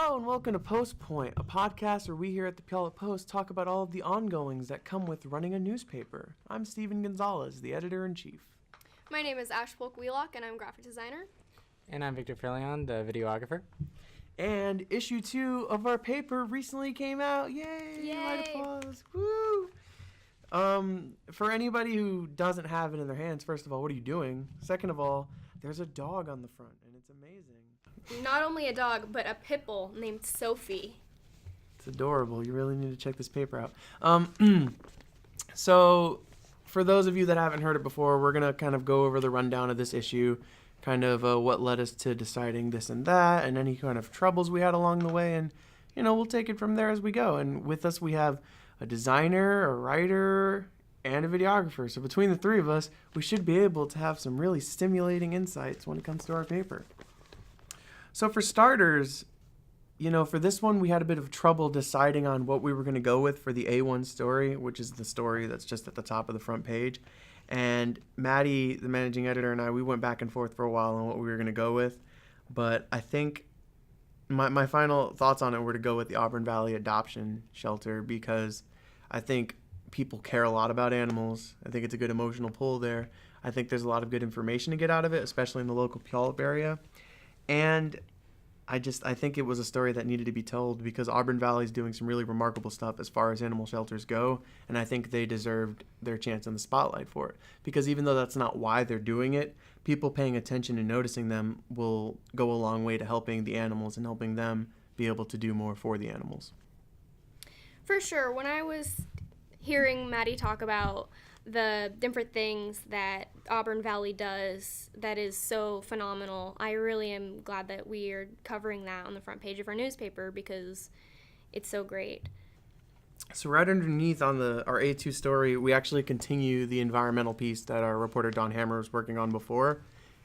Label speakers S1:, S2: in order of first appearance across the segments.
S1: Hello and welcome to Post Point, a podcast where we here at the Puyallup Post talk about all of the ongoings that come with running a newspaper. I'm Steven Gonzalez, the editor-in-chief.
S2: My name is Ash Polk-Wheelock, and I'm a graphic designer.
S3: And I'm Victor Felion, the videographer.
S1: And issue 2 of our paper recently came out. Yay!
S2: Yay!
S1: Light applause. Woo! For anybody who doesn't have it in their hands, first of all, what are you doing? Second of all, there's a dog on the front, and it's amazing.
S2: Not only a dog, but a pit bull named Sophie.
S1: It's adorable. You really need to check this paper out. So, for those of you that haven't heard it before, we're going to kind of go over the rundown of this issue, kind of what led us to deciding this and that, and any kind of troubles we had along the way, and, we'll take it from there as we go. And with us, we have a designer, a writer, and a videographer. So between the three of us, we should be able to have some really stimulating insights when it comes to our paper. So for starters, for this one, we had a bit of trouble deciding on what we were going to go with for the A1 story, which is the story that's just at the top of the front page. And Maddie, the managing editor, and I, we went back and forth for a while on what we were going to go with. But I think my final thoughts on it were to go with the Auburn Valley Adoption Shelter, because I think people care a lot about animals. I think it's a good emotional pull there. I think there's a lot of good information to get out of it, especially in the local Puyallup area. And I think it was a story that needed to be told, because Auburn Valley is doing some really remarkable stuff as far as animal shelters go, and I think they deserved their chance in the spotlight for it. Because even though that's not why they're doing it, people paying attention and noticing them will go a long way to helping the animals and helping them be able to do more for the animals.
S2: For sure. When I was hearing Maddie talk about the different things that Auburn Valley does that is so phenomenal, I really am glad that we are covering that on the front page of our newspaper, because it's so great.
S1: So right underneath on our A2 story, we actually continue the environmental piece that our reporter Don Hammer was working on before,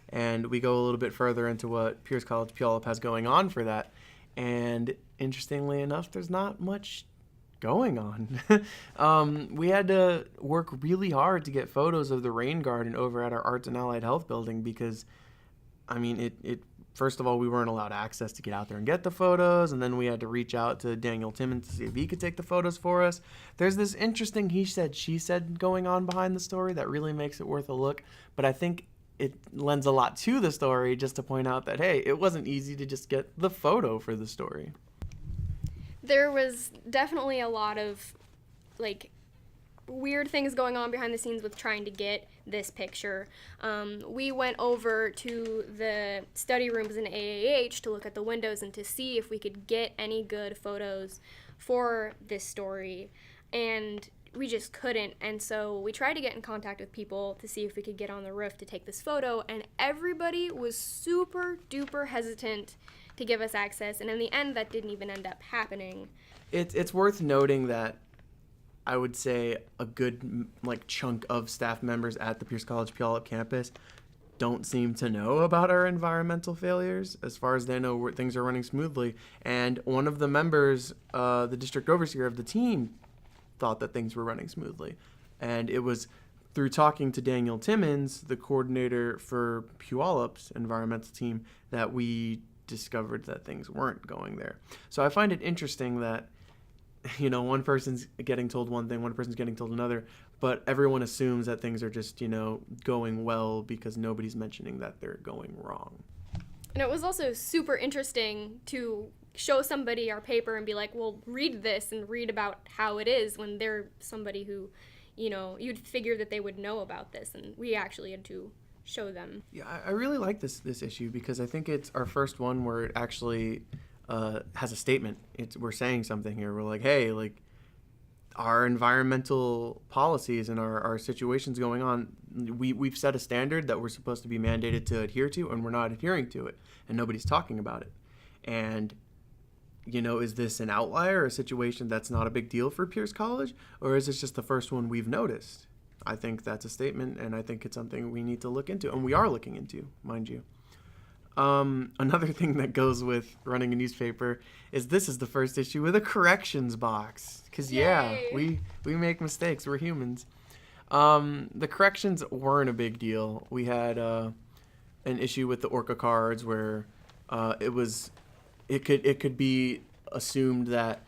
S1: and we go a little bit further into what Pierce College Puyallup has going on for that. And interestingly enough, there's not much going on. We had to work really hard to get photos of the rain garden over at our Arts and Allied Health building, because it first of all, we weren't allowed access to get out there and get the photos, and then we had to reach out to Daniel Timmons to see if he could take the photos for us. There's this interesting he said, she said going on behind the story that really makes it worth a look, but I think it lends a lot to the story just to point out that, hey, it wasn't easy to just get the photo for the story.
S2: There was definitely a lot of, weird things going on behind the scenes with trying to get this picture. We went over to the study rooms in AAH to look at the windows and to see if we could get any good photos for this story, and we just couldn't. And so we tried to get in contact with people to see if we could get on the roof to take this photo, and everybody was super duper hesitant to give us access, and in the end that didn't even end up happening.
S1: It's worth noting that I would say a good chunk of staff members at the Pierce College Puyallup campus don't seem to know about our environmental failures. As far as they know, things are running smoothly. And one of the members, the district overseer of the team, thought that things were running smoothly. And it was through talking to Daniel Timmons, the coordinator for Puyallup's environmental team, that we discovered that things weren't going there. So I find it interesting that one person's getting told one thing, one person's getting told another, but everyone assumes that things are just, going well because nobody's mentioning that they're going wrong.
S2: And it was also super interesting to show somebody our paper and be like, well, read this and read about how it is, when they're somebody who, you'd figure that they would know about this, and we actually had to show them.
S1: Yeah, I really like this issue, because I think it's our first one where it actually has a statement. We're saying something here. We're like, hey, our environmental policies and our situations going on, we've set a standard that we're supposed to be mandated to adhere to, and we're not adhering to it, and nobody's talking about it. And is this an outlier, a situation that's not a big deal for Pierce College, or is this just the first one we've noticed? I think that's a statement, and I think it's something we need to look into, and we are looking into, mind you. Another thing that goes with running a newspaper is this is the first issue with a corrections box. Because, yeah, we make mistakes. We're humans. The corrections weren't a big deal. We had an issue with the Orca cards where it was it could be assumed that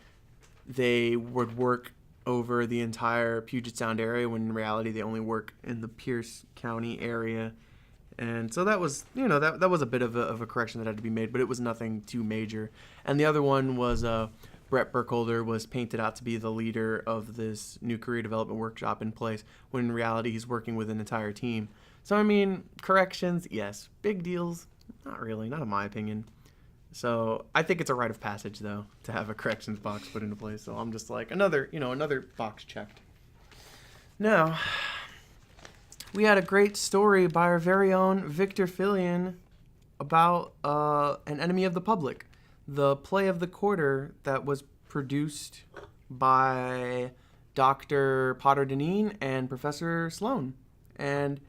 S1: they would work over the entire Puget Sound area when in reality they only work in the Pierce County area. And so that was, that was a bit of a correction that had to be made, but it was nothing too major. And the other one was Brett Burkholder was painted out to be the leader of this new career development workshop in place, when in reality he's working with an entire team. So, I mean, corrections, yes. Big deals, not really, not in my opinion. So I think it's a rite of passage, though, to have a corrections box put into place. So I'm just like, another box checked. Now, we had a great story by our very own Victor Fillion about An Enemy of the Public, the play of the quarter that was produced by Dr. Potter Deneen and Professor Sloan. And,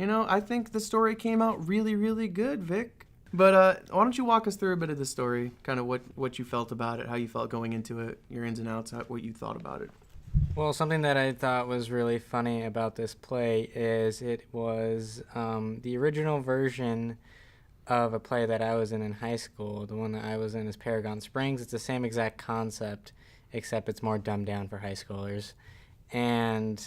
S1: I think the story came out really, really good, Vic. But why don't you walk us through a bit of the story, kind of what you felt about it, how you felt going into it, your ins and outs, what you thought about it.
S3: Well, something that I thought was really funny about this play is it was the original version of a play that I was in high school. The one that I was in is Paragon Springs. It's the same exact concept, except it's more dumbed down for high schoolers. And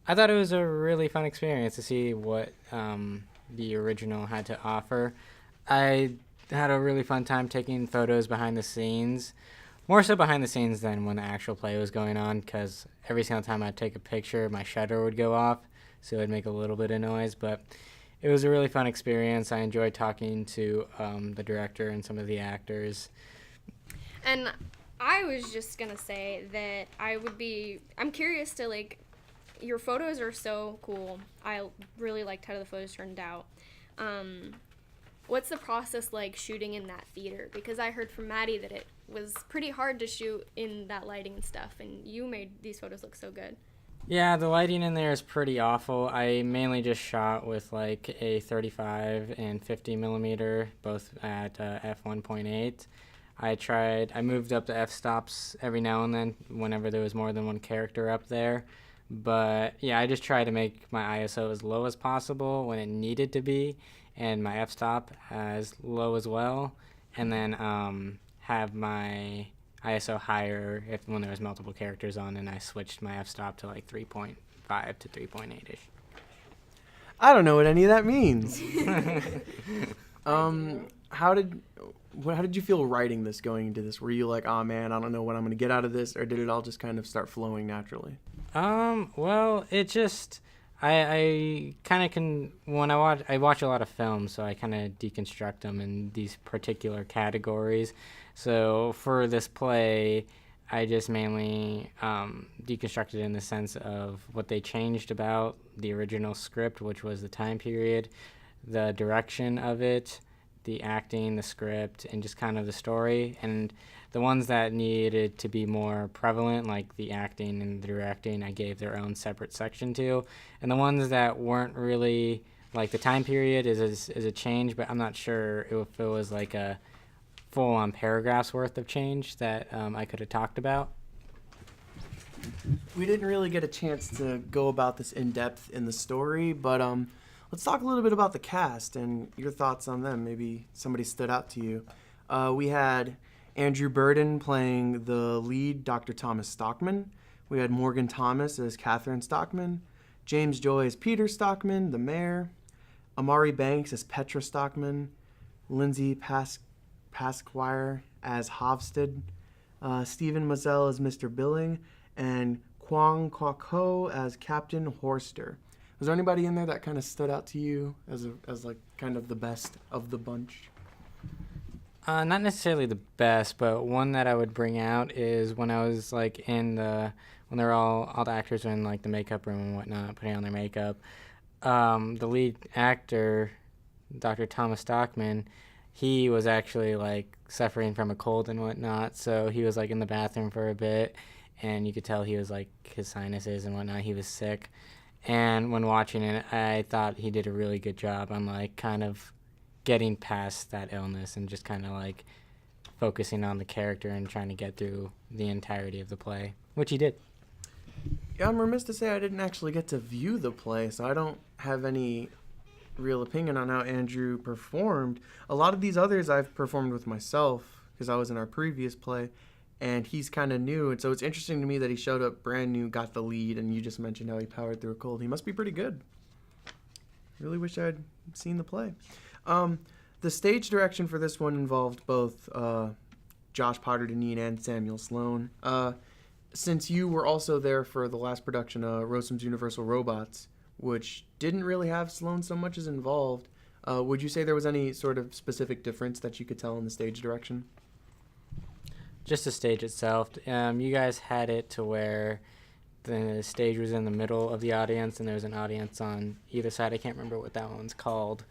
S3: I thought it was a really fun experience to see what the original had to offer. I had a really fun time taking photos behind the scenes, more so behind the scenes than when the actual play was going on, because every single time I'd take a picture, my shutter would go off, so it would make a little bit of noise. But it was a really fun experience. I enjoyed talking to the director and some of the actors.
S2: And I was just going to say that I'm curious to, your photos are so cool. I really liked how the photos turned out. What's the process like shooting in that theater? Because I heard from Maddie that it was pretty hard to shoot in that lighting and stuff, and you made these photos look so good.
S3: Yeah, the lighting in there is pretty awful. I mainly just shot with a 35 and 50 millimeter, both at f1.8. I moved up the f-stops every now and then whenever there was more than one character up there. But yeah, I just tried to make my ISO as low as possible when it needed to be, and my f-stop as low as well, and then have my ISO higher when there was multiple characters on, and I switched my f-stop to 3.5 to 3.8-ish.
S1: I don't know what any of that means. How did you feel writing this, going into this? Were you like, oh man, I don't know what I'm going to get out of this, or did it all just kind of start flowing naturally?
S3: Well, it just, I kind of can, when I watch a lot of films, so I kind of deconstruct them in these particular categories. So for this play, I just mainly deconstructed in the sense of what they changed about the original script, which was the time period, the direction of it, the acting, the script, and just kind of the story. And the ones that needed to be more prevalent, like the acting and the directing, I gave their own separate section to. And the ones that weren't really, the time period is a change, but I'm not sure if it was a full-on paragraphs worth of change that I could have talked about.
S1: We didn't really get a chance to go about this in depth in the story, but let's talk a little bit about the cast and your thoughts on them. Maybe somebody stood out to you. We had Andrew Burden playing the lead, Dr. Thomas Stockman. We had Morgan Thomas as Catherine Stockman. James Joy as Peter Stockman, the mayor. Amari Banks as Petra Stockman. Lindsay Pasquire as Hovstad. Stephen Mazel as Mr. Billing. And Kwong Kwako as Captain Horster. Was there anybody in there that kind of stood out to you as kind of the best of the bunch?
S3: Not necessarily the best, but one that I would bring out is when I was when they're all the actors were in the makeup room and whatnot, putting on their makeup. The lead actor, Dr. Thomas Stockman, he was actually suffering from a cold and whatnot, so he was in the bathroom for a bit, and you could tell he was his sinuses and whatnot, he was sick. And when watching it, I thought he did a really good job on kind of getting past that illness and just kind of focusing on the character and trying to get through the entirety of the play, which he did.
S1: Yeah, I'm remiss to say I didn't actually get to view the play, so I don't have any real opinion on how Andrew performed. A lot of these others I've performed with myself because I was in our previous play, and he's kind of new. And so it's interesting to me that he showed up brand new, got the lead, and you just mentioned how he powered through a cold. He must be pretty good. Really wish I'd seen the play. The stage direction for this one involved both Josh Potter Deneen and Samuel Sloan. Since you were also there for the last production, Rosam's Universal Robots, which didn't really have Sloan so much as involved, would you say there was any sort of specific difference that you could tell in the stage direction?
S3: Just the stage itself. You guys had it to where the stage was in the middle of the audience and there was an audience on either side. I can't remember what that one's called,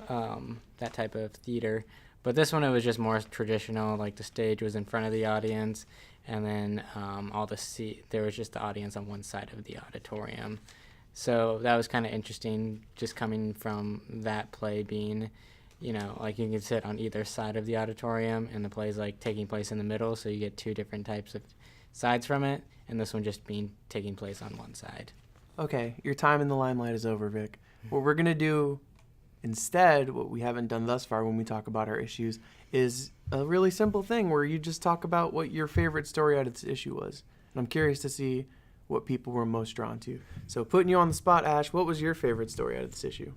S3: that type of theater. But this one, it was just more traditional, like the stage was in front of the audience, and then there was just the audience on one side of the auditorium. So that was kind of interesting, just coming from that play being, like you can sit on either side of the auditorium, and the play's like taking place in the middle, so you get two different types of sides from it, and this one just taking place on one side.
S1: Okay, your time in the limelight is over, Vic. What we're going to do instead, what we haven't done thus far when we talk about our issues, is a really simple thing where you just talk about what your favorite story out of this issue was. And I'm curious to see what people were most drawn to. So putting you on the spot, Ash, what was your favorite story out of this issue?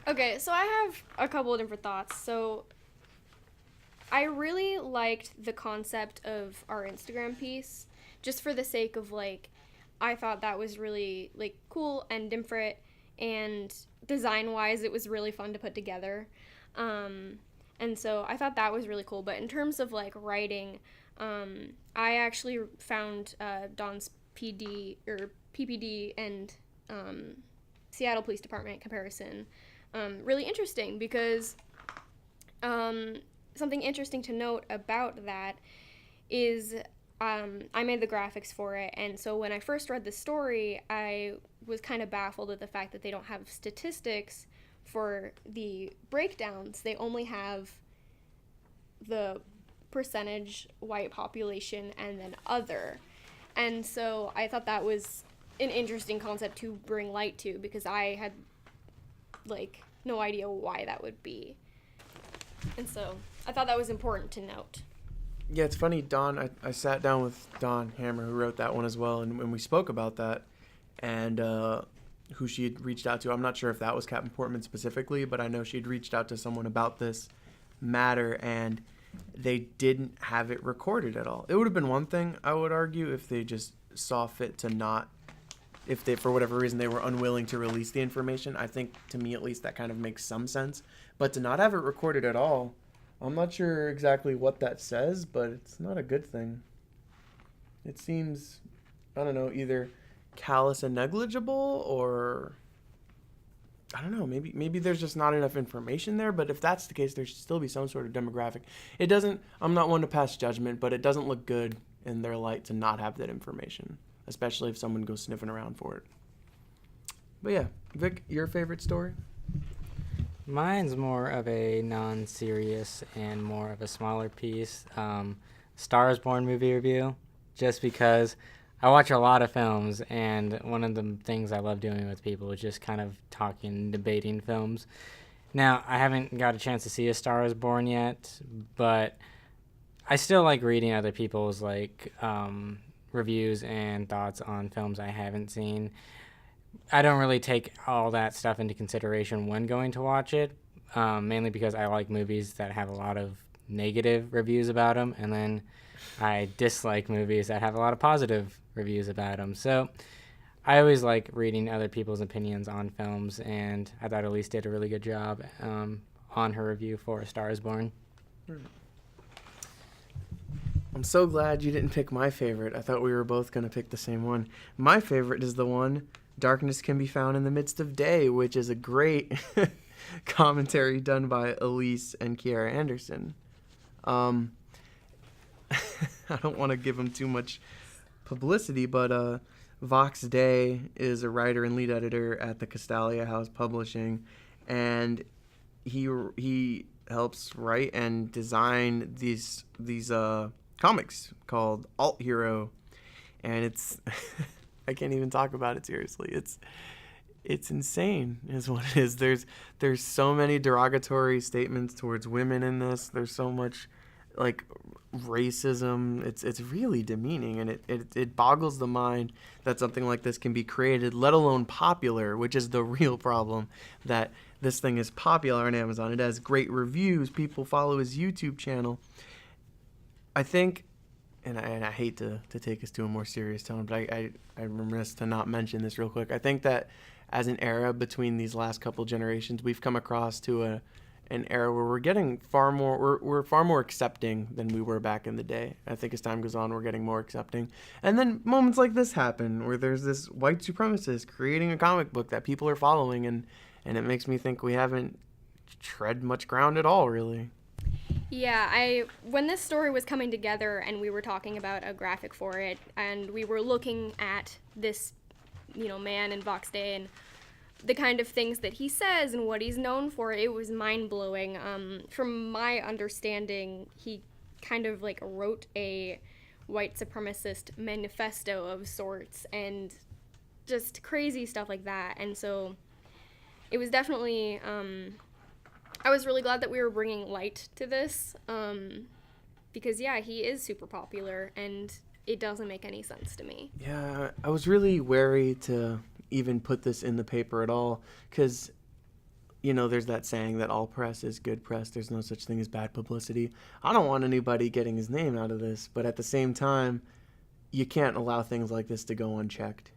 S2: Okay, so I have a couple of different thoughts. So I really liked the concept of our Instagram piece, just for the sake of, I thought that was really, cool and different, and design-wise, it was really fun to put together. And so I thought that was really cool. But in terms of, writing, I actually found Don's PPD and Seattle Police Department comparison really interesting because something interesting to note about that is I made the graphics for it, and so when I first read the story, I was kind of baffled at the fact that they don't have statistics for the breakdowns. They only have the percentage white population and then other. And so I thought that was an interesting concept to bring light to because I had no idea why that would be. And so I thought that was important to note.
S1: Yeah, it's funny, Don, I sat down with Don Hammer, who wrote that one as well, and when we spoke about that, and who she had reached out to, I'm not sure if that was Captain Portman specifically, but I know she had reached out to someone about this matter, and they didn't have it recorded at all. It would have been one thing, I would argue, if they just saw fit to not, if they, for whatever reason, they were unwilling to release the information. I think, to me at least, that kind of makes some sense. But to not have it recorded at all, I'm not sure exactly what that says, but it's not a good thing. It seems, I don't know, either callous and negligible, or I don't know, maybe there's just not enough information there. But if that's the case, there should still be some sort of demographic. It doesn't, I'm not one to pass judgment, but it doesn't look good in their light to not have that information, especially if someone goes sniffing around for it. But yeah, Vic, your favorite story?
S3: Mine's more of a non-serious and more of a smaller piece. Star is Born movie review, just because I watch a lot of films, and one of the things I love doing with people is just kind of talking and debating films. Now, I haven't got a chance to see A Star is Born yet, but I still like reading other people's reviews and thoughts on films I haven't seen. I don't really take all that stuff into consideration when going to watch it, mainly because I like movies that have a lot of negative reviews about them, and then I dislike movies that have a lot of positive reviews about them. So I always like reading other people's opinions on films, and I thought Elise did a really good job on her review for A Star is Born.
S1: I'm so glad you didn't pick my favorite. I thought we were both going to pick the same one. My favorite is the one, Darkness Can Be Found in the Midst of Day, which is a great commentary done by Elise and Kiara Anderson. I don't want to give him too much publicity, but Vox Day is a writer and lead editor at the Castalia House Publishing, and he helps write and design these comics called Alt Hero, and it's I can't even talk about it seriously. it's insane is what it is. There's so many derogatory statements towards women in this. There's so much like racism. It's really demeaning, and it boggles the mind that something like this can be created, let alone popular, which is the real problem. That this thing is popular on Amazon. It has great reviews. People follow his YouTube channel. I think, and I hate to take us to a more serious tone, but I'm remiss to not mention this real quick. I think that as an era between these last couple generations, we've come across to an era where we're getting we're far more accepting than we were back in the day. I think as time goes on, we're getting more accepting. And then moments like this happen where there's this white supremacist creating a comic book that people are following, and it makes me think we haven't tread much ground at all, really.
S2: Yeah, when this story was coming together and we were talking about a graphic for it, and we were looking at this, man in Vox Day and the kind of things that he says and what he's known for, it was mind-blowing. From my understanding, he kind of like wrote a white supremacist manifesto of sorts and just crazy stuff like that. And so it was definitely, I was really glad that we were bringing light to this, because yeah, he is super popular and it doesn't make any sense to me.
S1: Yeah, I was really wary to even put this in the paper at all, because there's that saying that all press is good press. There's no such thing as bad publicity. I don't want anybody getting his name out of this, but at the same time, you can't allow things like this to go unchecked.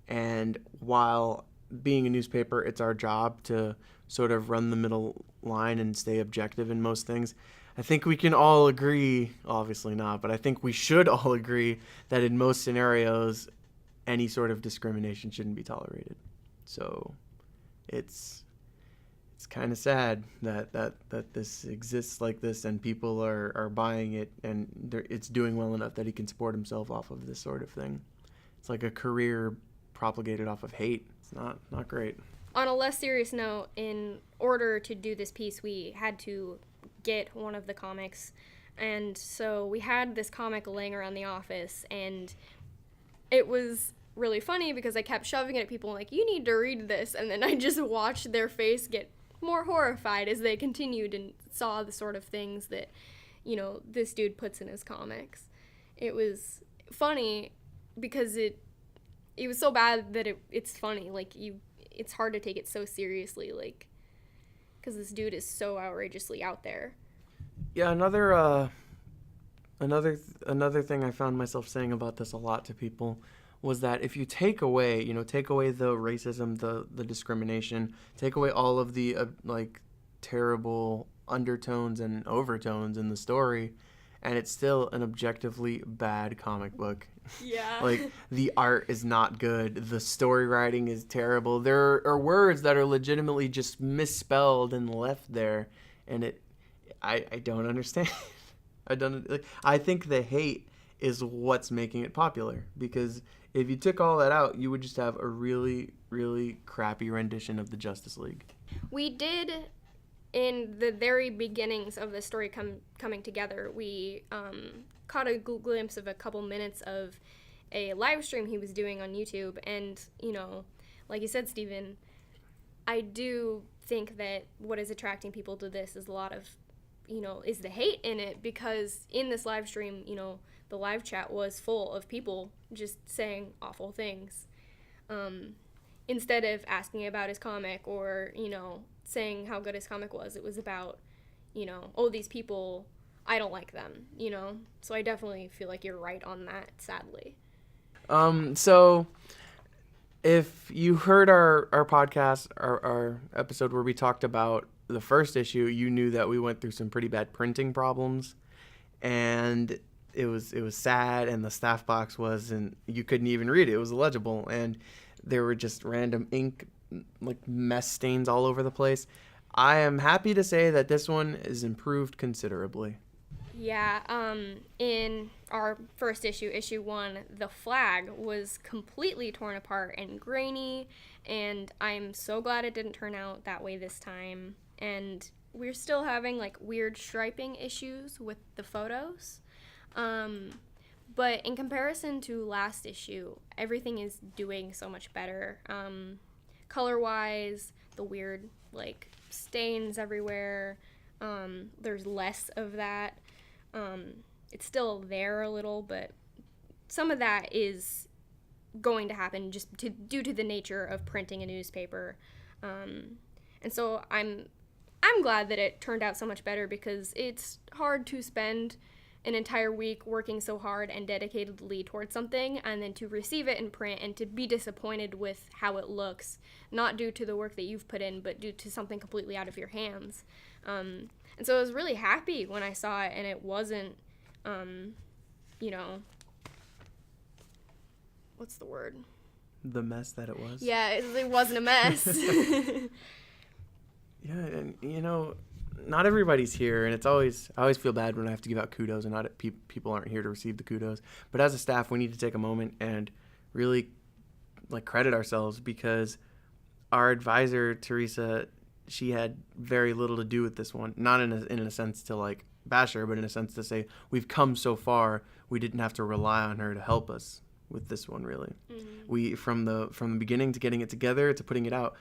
S1: And while being a newspaper, it's our job to sort of run the middle line and stay objective in most things, I think we can all agree, obviously not, but I think we should all agree that in most scenarios, any sort of discrimination shouldn't be tolerated. So it's kind of sad that this exists like this, and people are buying it, and it's doing well enough that he can support himself off of this sort of thing. It's like a career propagated off of hate. It's not great.
S2: On a less serious note, in order to do this piece, we had to get one of the comics, and so we had this comic laying around the office, and it was really funny because I kept shoving it at people like, you need to read this, and then I just watched their face get more horrified as they continued and saw the sort of things that, this dude puts in his comics. It was funny because it was so bad that it's funny. Like, it's hard to take it so seriously, like, because this dude is so outrageously out there.
S1: Yeah, another thing I found myself saying about this a lot to people was that if you take away the racism, the discrimination, take away all of the terrible undertones and overtones in the story, and it's still an objectively bad comic book.
S2: Yeah.
S1: Like, the art is not good, the story writing is terrible, there are words that are legitimately just misspelled and left there, and I don't understand. I think the hate is what's making it popular, because if you took all that out, you would just have a really, really crappy rendition of the Justice League.
S2: We did, in the very beginnings of the story coming together, we caught a glimpse of a couple minutes of a live stream he was doing on YouTube, and, like you said, Stephen, I do think that what is attracting people to this is a lot of, is the hate in it, because in this live stream, the live chat was full of people just saying awful things. Instead of asking about his comic or, saying how good his comic was, it was about, these people, I don't like them, So I definitely feel like you're right on that, sadly.
S1: So if you heard our podcast, our episode where we talked about the first issue, you knew that we went through some pretty bad printing problems, and it was sad, and the staff box wasn't, you couldn't even read it. It was illegible, and there were just random ink, like, mess stains all over the place. I am happy to say that this one is improved considerably.
S2: Yeah, in our first issue 1, the flag was completely torn apart and grainy, and I'm so glad it didn't turn out that way this time. And we're still having, like, weird striping issues with the photos. But in comparison to last issue, everything is doing so much better. color-wise, the weird, like, stains everywhere, there's less of that. It's still there a little, but some of that is going to happen just due to the nature of printing a newspaper. And so I'm glad that it turned out so much better, because it's hard to spend an entire week working so hard and dedicatedly towards something, and then to receive it in print and to be disappointed with how it looks, not due to the work that you've put in, but due to something completely out of your hands. And so I was really happy when I saw it, and it wasn't, what's the word?
S1: The mess that it was.
S2: Yeah, it wasn't a mess.
S1: Yeah, and not everybody's here, and I always feel bad when I have to give out kudos, and not people aren't here to receive the kudos. But as a staff, we need to take a moment and really credit ourselves, because our advisor Teresa, she had very little to do with this one. Not in a sense to bash her, but in a sense to say we've come so far, we didn't have to rely on her to help us with this one. Really, we from the beginning to getting it together to putting it out,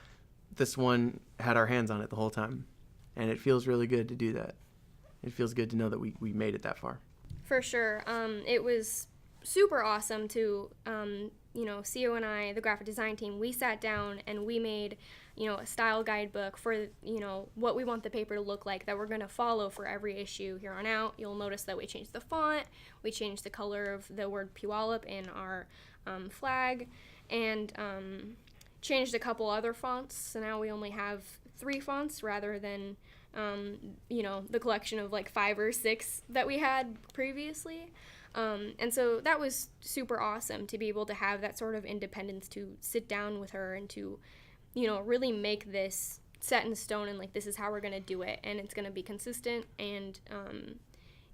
S1: this one had our hands on it the whole time. And it feels really good to do that. It feels good to know that we made it that far.
S2: For sure. It was super awesome to, CO and I, the graphic design team, we sat down and we made, a style guidebook for, what we want the paper to look like that we're going to follow for every issue here on out. You'll notice that we changed the font, we changed the color of the word Puyallup in our flag, and changed a couple other fonts. So now we only have 3 fonts rather than, the collection of 5 or 6 that we had previously. And so that was super awesome to be able to have that sort of independence to sit down with her and to, really make this set in stone and this is how we're going to do it. And it's going to be consistent and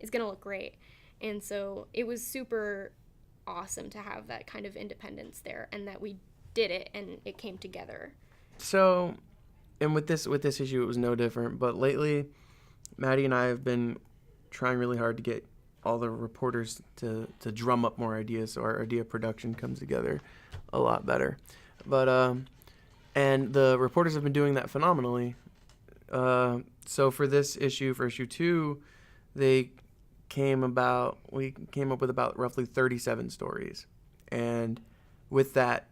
S2: it's going to look great. And so it was super awesome to have that kind of independence there, and that we did it and it came together.
S1: So, and with this issue, it was no different. But lately, Maddie and I have been trying really hard to get all the reporters to drum up more ideas, so our idea production comes together a lot better. But and the reporters have been doing that phenomenally. So for this issue, for issue 2, we came up with about roughly 37 stories, and with that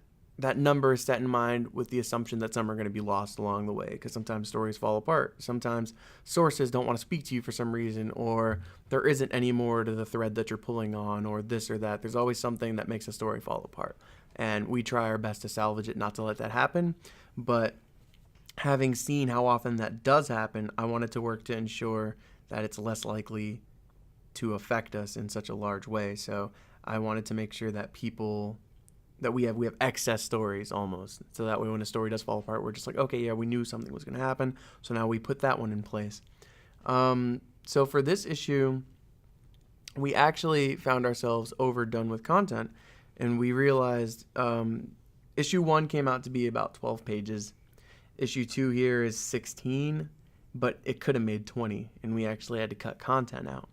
S1: number is set in mind with the assumption that some are going to be lost along the way, because sometimes stories fall apart. Sometimes sources don't want to speak to you for some reason, or there isn't any more to the thread that you're pulling on, or this or that. There's always something that makes a story fall apart. And we try our best to salvage it, not to let that happen. But having seen how often that does happen, I wanted to work to ensure that it's less likely to affect us in such a large way. So I wanted to make sure that we have excess stories almost, so that way when a story does fall apart, we're just okay, yeah, we knew something was going to happen, so now we put that one in place. So for this issue, we actually found ourselves overdone with content, and we realized issue 1 came out to be about 12 pages. Issue 2 here is 16, but it could have made 20, and we actually had to cut content out,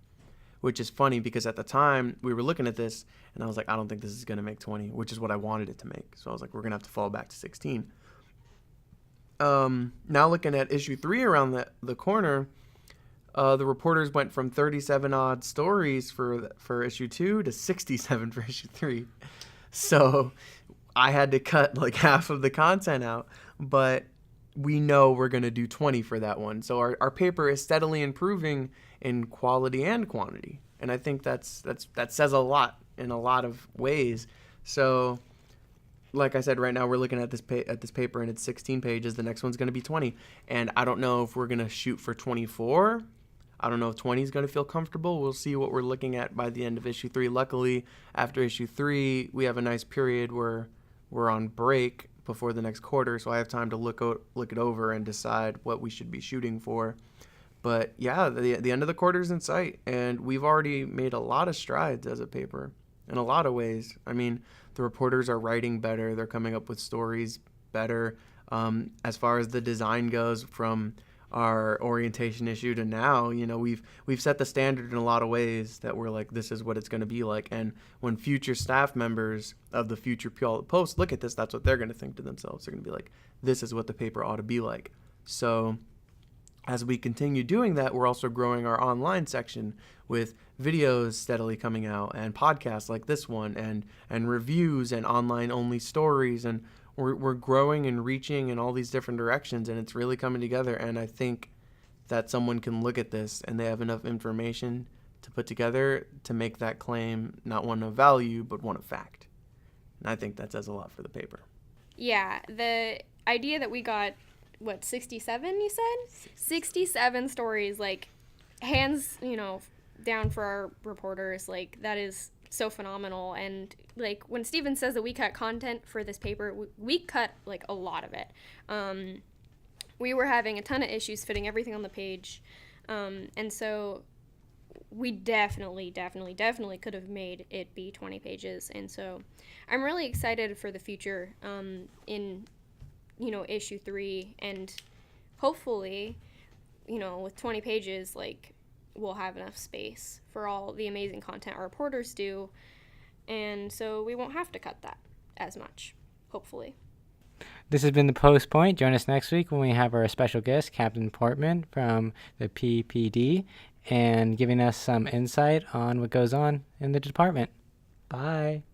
S1: which is funny because at the time we were looking at this and I was I don't think this is going to make 20, which is what I wanted it to make. So I was we're going to have to fall back to 16. Now looking at issue 3 around the corner, the reporters went from 37 odd stories for issue 2 to 67 for issue 3. So I had to cut half of the content out, but we know we're going to do 20 for that one. So our paper is steadily improving in quality and quantity. And I think that says a lot in a lot of ways. So like I said, right now we're looking at this paper and it's 16 pages. The next one's going to be 20. And I don't know if we're going to shoot for 24. I don't know if 20 is going to feel comfortable. We'll see what we're looking at by the end of issue 3. Luckily, after issue 3, we have a nice period where we're on break before the next quarter, so I have time to look it over and decide what we should be shooting for. But yeah, the end of the quarter is in sight, and we've already made a lot of strides as a paper in a lot of ways. I mean, the reporters are writing better, they're coming up with stories better. As far as the design goes, from our orientation issue to now, we've set the standard in a lot of ways that we're like, this is what it's going to be like. And when future staff members of the future Puyallup Post look at this, that's what they're going to think to themselves. They're going to be like, this is what the paper ought to be like. So as we continue doing that, we're also growing our online section with videos steadily coming out and podcasts like this one and reviews and online only stories. And we're growing and reaching in all these different directions, and it's really coming together. And I think that someone can look at this and they have enough information to put together to make that claim not one of value, but one of fact. And I think that says a lot for the paper.
S2: Yeah, the idea that we got, 67 you said? 67 stories, like, hands, down for our reporters. Like, that is so phenomenal. And, like, when Steven says that we cut content for this paper, we cut, like, a lot of it. We were having a ton of issues fitting everything on the page. And so we definitely could have made it be 20 pages. And so I'm really excited for the future in issue 3, and hopefully, with 20 pages, like, we'll have enough space for all the amazing content our reporters do, and so we won't have to cut that as much, hopefully.
S3: This has been the Post Point. Join us next week when we have our special guest, Captain Portman from the PPD, and giving us some insight on what goes on in the department. Bye.